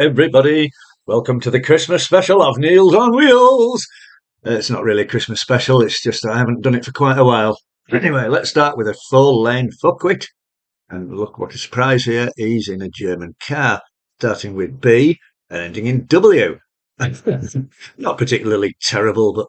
everybody. Welcome to the Christmas special of Neils on Wheels. It's not really a Christmas special, it's just I haven't done it for quite a while. Anyway, let's start with a full lane fuckwit. And look what a surprise here. He's in a German car, starting with B and ending in W. Not particularly terrible, but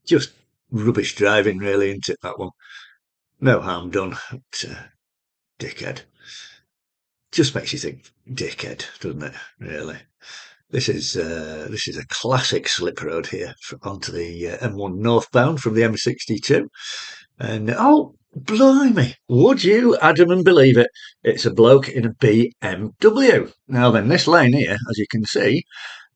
just rubbish driving, really, isn't it, that one? No harm done. But, dickhead. Just makes you think, dickhead, doesn't it? Really. This is a classic slip road here onto the M1 northbound from the M62, and oh blimey, would you, Adam, and believe it? It's a bloke in a BMW. Now then, this lane here, as you can see,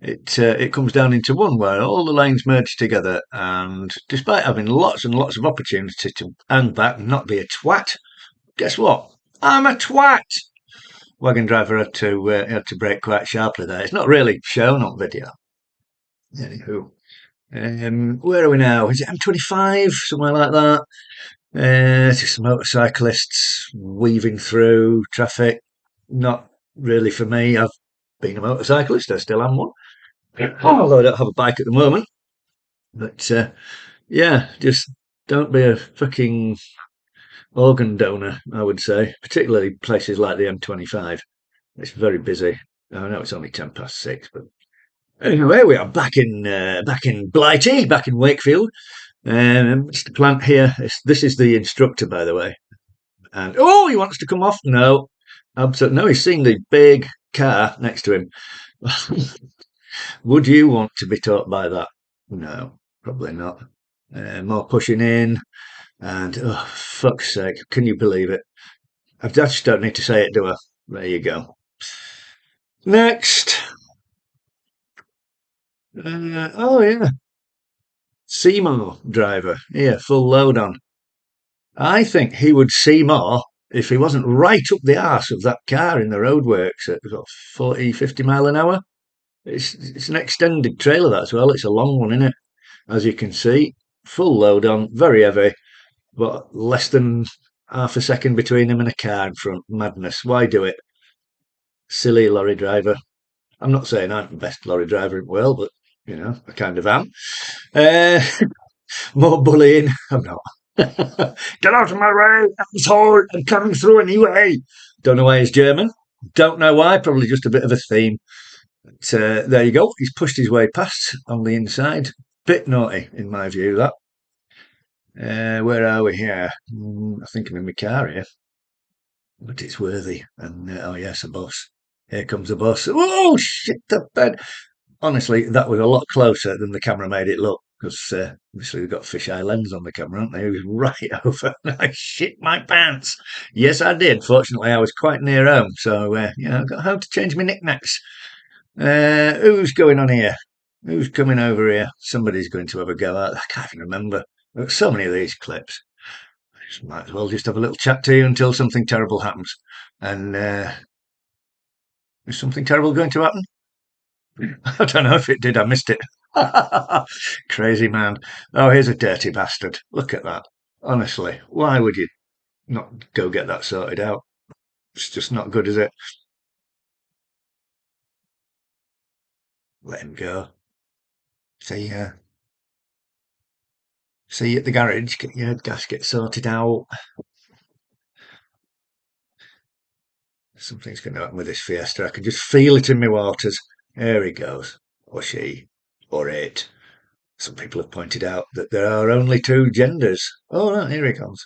it comes down into one where all the lanes merge together, and despite having lots and lots of opportunity to hang back and not be a twat, guess what? I'm a twat. Wagon driver had to brake quite sharply there. It's not really shown on video. Anywho, where are we now? Is it M25? Somewhere like that. Just motorcyclists weaving through traffic. Not really for me. I've been a motorcyclist. I still am one. Although I don't have a bike at the moment. But yeah, just don't be a fucking organ donor, I would say. Particularly places like the M25. It's very busy. I know it's only 6:10, but anyway, we are back in Blighty, back in Wakefield. Mr. Plant here. This is the instructor, by the way. And oh, he wants to come off. No, absolutely no. He's seeing the big car next to him. Would you want to be taught by that? No, probably not. More pushing in, and oh, fuck's sake, can you believe it? I just don't need to say it, do I? There you go. Next. Oh yeah, Seymour driver. Yeah, full load on. I think he would see more if he wasn't right up the arse of that car in the roadworks at what, 40, 50 mile an hour. It's an extended trailer, that as well. It's a long one, isn't it? As you can see, full load on, very heavy, but less than half a second between him and a car in front. Madness. Why do it? Silly lorry driver. I'm not saying I'm the best lorry driver in the world, but I kind of am. Uh, more bullying. I'm not. Get out of my way, asshole! I'm coming through anyway. Don't know why he's German. Don't know why. Probably just a bit of a theme. But there you go. He's pushed his way past on the inside. Bit naughty, in my view, that. Where are we here? I think I'm in my car here. But it's worthy. And oh, yes, a bus. Here comes a bus. Oh, shit, the bed. Honestly, that was a lot closer than the camera made it look. Because obviously we've got fisheye lens on the camera, haven't they? He was right over. I shit my pants. Yes, I did. Fortunately, I was quite near home, so I got home to change my knickknacks. Who's going on here? Who's coming over here? Somebody's going to have a go at. I can't even remember. There's so many of these clips. Might as well just have a little chat to you until something terrible happens. And is something terrible going to happen? I don't know if it did. I missed it. Crazy man. Oh, here's a dirty bastard. Look at that. Honestly, why would you not go get that sorted out? It's just not good, is it? Let him go. See, see you at the garage. Get your gasket sorted out. Something's going to happen with this Fiesta. I can just feel it in my waters. There he goes. Or she. Or it. Some people have pointed out that there are only two genders. Oh, no, here he comes.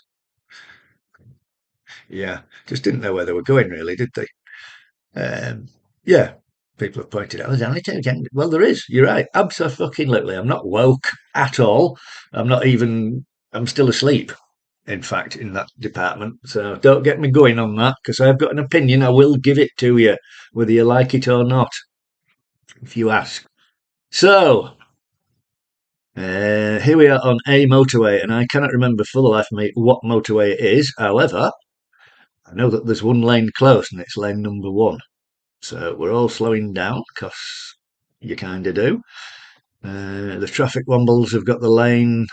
Yeah, just didn't know where they were going, really, did they? Yeah, people have pointed out there's only two genders. Well, there is. You're right. Absolutely. I'm not woke at all. I'm not even. I'm still asleep, in fact, in that department. So don't get me going on that because I've got an opinion. I will give it to you, whether you like it or not, if you ask. So, here we are on a motorway, and I cannot remember for the life of me what motorway it is. However, I know that there's one lane close, and it's lane number 1. So we're all slowing down because you kind of do. The traffic wombles have got the lane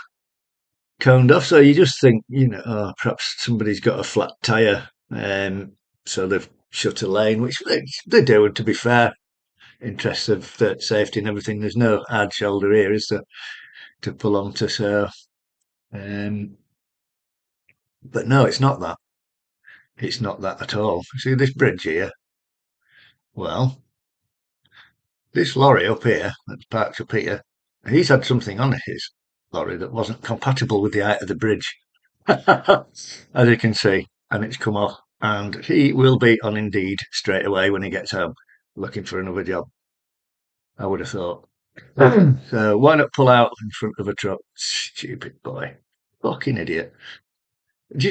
coned off, so you just think, oh, perhaps somebody's got a flat tyre, so they've shut a lane, which they do. And to be fair, interests of safety and everything, there's no hard shoulder here, is there, to pull onto? So, um, but no, it's not that. It's not that at all. See this bridge here? Well, this lorry up here, that's parked up here, he's had something on his lorry that wasn't compatible with the height of the bridge, as you can see, and it's come off. And he will be on Indeed straight away when he gets home, looking for another job, I would have thought. So why not pull out in front of a truck? Stupid boy. Fucking idiot.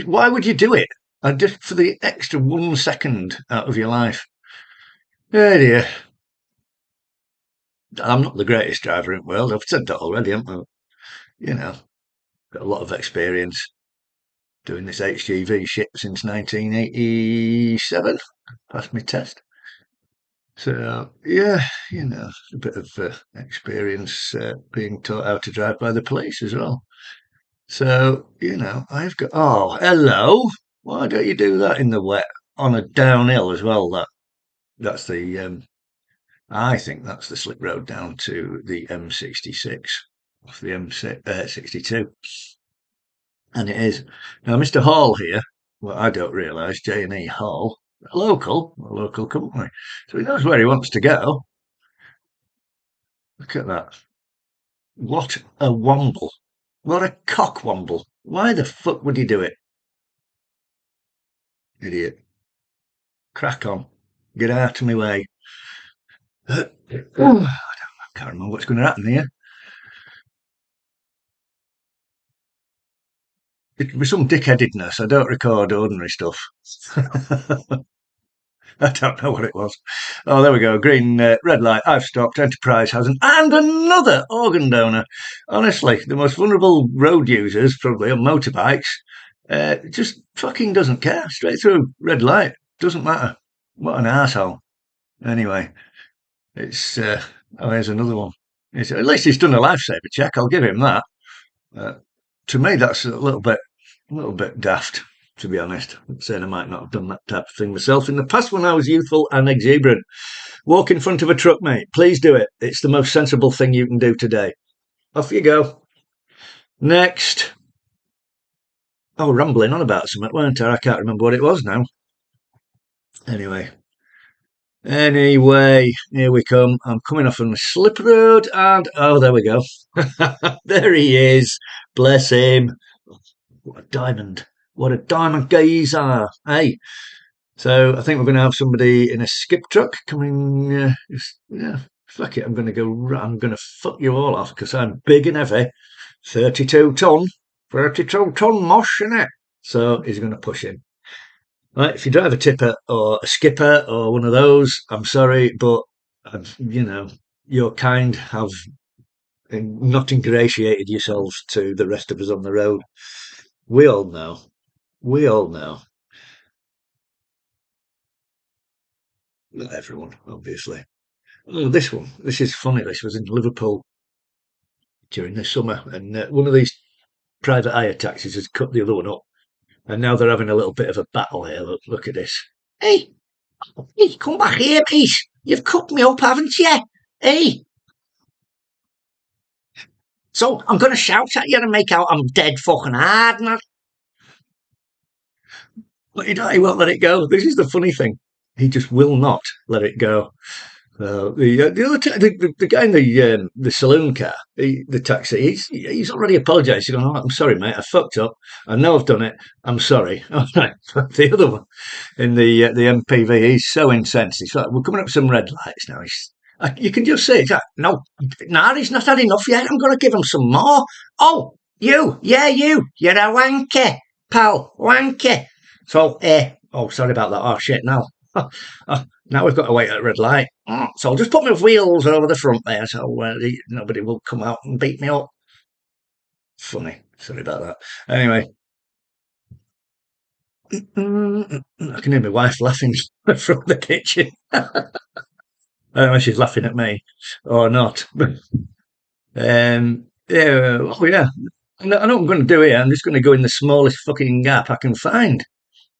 Why would you do it? And just for the extra 1 second out of your life. Oh dear. I'm not the greatest driver in the world. I've said that already, haven't I? You know, got a lot of experience doing this HGV shit since 1987. Passed my test. So, yeah, a bit of experience being taught how to drive by the police as well. So, I've got. Oh, hello. Why don't you do that in the wet on a downhill as well? That's the. I think that's the slip road down to the M66 off the M62, and it is now Mr. Hall here. Well, I don't realise J&E Hall, a local company, so he knows where he wants to go. Look at that! What a womble! What a cock womble! Why the fuck would he do it, idiot? Crack on, get out of my way. I can't remember what's going to happen here. It was some dickheadedness. I don't record ordinary stuff. I don't know what it was. Oh, there we go. Green, red light. I've stopped. Enterprise hasn't. And another organ donor. Honestly, the most vulnerable road users, probably on motorbikes, just fucking doesn't care. Straight through. Red light. Doesn't matter. What an asshole. Anyway, it's. Oh, here's another one. At least he's done a lifesaver check. I'll give him that. Uh, to me, that's a little bit daft, to be honest. I'm saying I might not have done that type of thing myself in the past when I was youthful and exuberant. Walk in front of a truck, mate. Please do it. It's the most sensible thing you can do today. Off you go. Next. Oh, rambling on about something, weren't I? I can't remember what it was now. Anyway. Anyway, here we come. I'm coming off on the slip road and oh, there we go. There he is. Bless him. What a diamond. What a diamond geezer. Hey. So I think we're going to have somebody in a skip truck coming. Yeah, fuck it. I'm going to go. I'm going to fuck you all off because I'm big and heavy. 32 ton. 32 ton mosh, isn't it? So he's going to push in. Right, if you drive a tipper or a skipper or one of those, I'm sorry, but your kind have not ingratiated yourselves to the rest of us on the road. We all know. We all know. Not everyone, obviously. Oh, this one. This is funny. This was in Liverpool during the summer, and one of these private hire taxis has cut the other one up, and now they're having a little bit of a battle here. Look at this. Hey, hey, come back here, please. You've cut me up, haven't you? Hey. So I'm going to shout at you and make out I'm dead fucking hard, man. But he won't let it go. This is the funny thing. He just will not let it go. The other the guy in the saloon car, the taxi, he's already apologised. He's going, oh, I'm sorry, mate. I fucked up. I know I've done it. I'm sorry. The other one in the MPV, he's so incensed. He's like, we're coming up some red lights now. You can just see it's like, no, he's not had enough yet. I'm going to give him some more. Oh, you're a wanker, pal, wanker. So, oh, sorry about that. Oh shit, no. Now we've got to wait at a red light. So I'll just put my wheels over the front there so nobody will come out and beat me up. Funny. Sorry about that. Anyway. I can hear my wife laughing from the kitchen. I don't know if she's laughing at me or not. Yeah, oh yeah. I know what I'm going to do here. I'm just going to go in the smallest fucking gap I can find.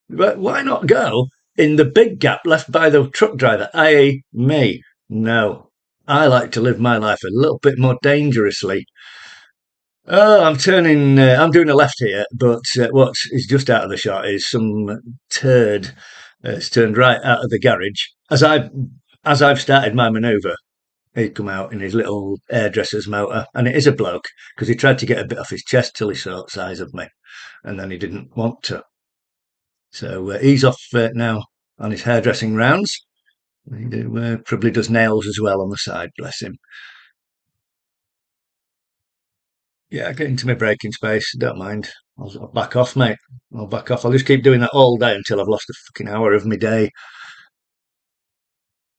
But why not go in the big gap left by the truck driver, i.e., me. No, I like to live my life a little bit more dangerously. Oh, I'm turning. I'm doing a left here, but what is just out of the shot is some turd. It's turned right out of the garage as I've started my manoeuvre. He'd come out in his little hairdresser's motor, and it is a bloke because he tried to get a bit off his chest till he saw the size of me, and then he didn't want to. So he's off now on his hairdressing rounds. Probably does nails as well on the side, bless him. Yeah, get into my braking space. Don't mind. I'll back off, mate. I'll back off. I'll just keep doing that all day until I've lost a fucking hour of my day.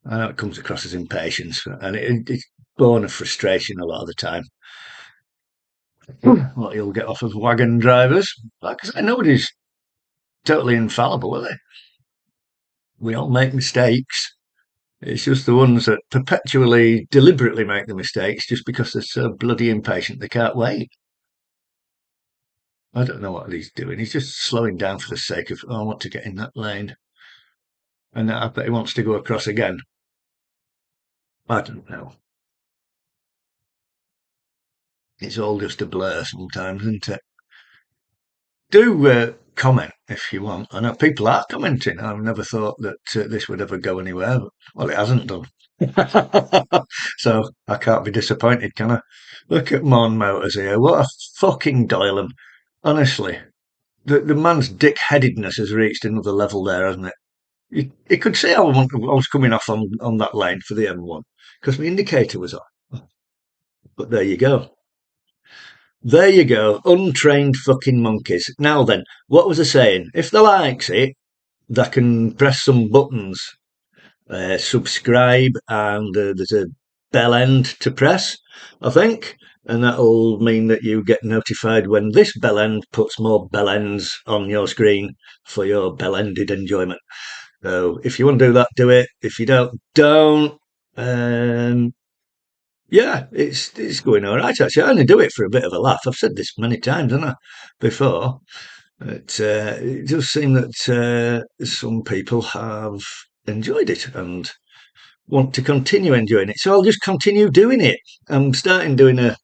I know it comes across as impatience, and it's born of frustration a lot of the time. What you'll get off of wagon drivers. Like I say, nobody's totally infallible, are they? We all make mistakes. It's just the ones that perpetually, deliberately make the mistakes just because they're so bloody impatient they can't wait. I don't know what he's doing. He's just slowing down for the sake of, oh, I want to get in that lane. And I bet he wants to go across again. I don't know. It's all just a blur sometimes, isn't it? Do comment if you want. I know people are commenting. I've never thought that this would ever go anywhere. But, well, it hasn't done. So I can't be disappointed, can I? Look at Mon Motors here. What a fucking Doylem. Honestly, the man's dick-headedness has reached another level there, hasn't it? You could see I was coming off on that lane for the M1 because my indicator was on. But there you go. There you go. Untrained fucking monkeys. Now then, what was I saying? If they likes it, they can press some buttons, subscribe, and there's a bell end to press, I think. And that'll mean that you get notified when this bell end puts more bell ends on your screen for your bell ended enjoyment. So if you want to do that, do it. If you don't. Um, yeah, it's going all right actually. I only do it for a bit of a laugh. I've said this many times, haven't I, before? But it does seem that some people have enjoyed it and want to continue enjoying it. So I'll just continue doing it. I'm starting doing a.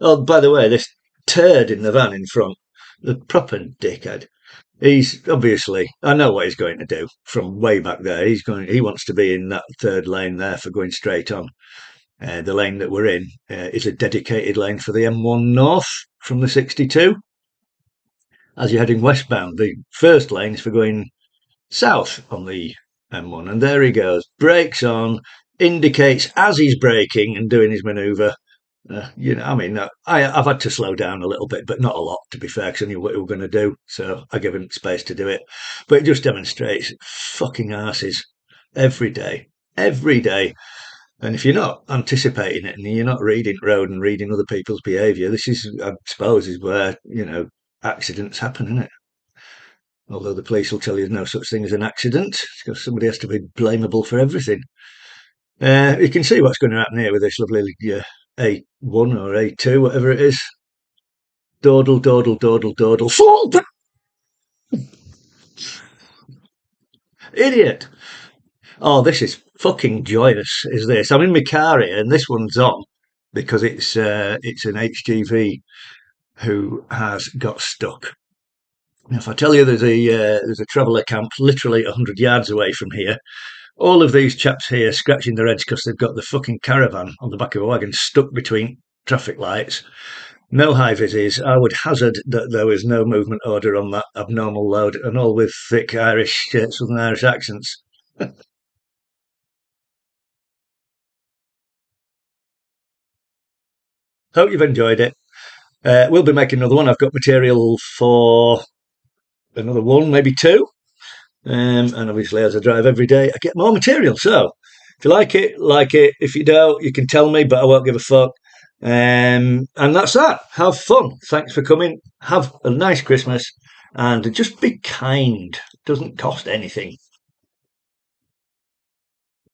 Oh, by the way, this turd in the van in front, the proper dickhead. He's obviously, I know what he's going to do from way back there. He wants to be in that third lane there for going straight on. The lane that we're in is a dedicated lane for the M1 North from the 62. As you're heading westbound, the first lane is for going south on the M1. And there he goes, brakes on, indicates as he's braking and doing his manoeuvre. I mean, I've had to slow down a little bit, but not a lot, to be fair, because I knew what we were going to do. So I gave him space to do it. But it just demonstrates fucking arses every day. Every day. And if you're not anticipating it and you're not reading road and reading other people's behaviour, this is, I suppose, is where, accidents happen, isn't it? Although the police will tell you there's no such thing as an accident, because somebody has to be blamable for everything. You can see what's going to happen here with this lovely A1 or A2, whatever it is. Dawdle, dawdle, dawdle, dawdle. Fall back! Idiot! Oh, this is fucking joyous, is this? I'm in my car here, and this one's on because it's an HGV who has got stuck. Now, if I tell you there's a traveller camp literally 100 yards away from here, all of these chaps here scratching their heads because they've got the fucking caravan on the back of a wagon stuck between traffic lights. No high vises. I would hazard that there was no movement order on that abnormal load, and all with thick Irish, Southern Irish accents. Hope you've enjoyed it. We'll be making another one. I've got material for another one, maybe two. And obviously, as I drive every day, I get more material. So if you like it, like it. If you don't, you can tell me, but I won't give a fuck. And that's that. Have fun. Thanks for coming. Have a nice Christmas and just be kind. It doesn't cost anything.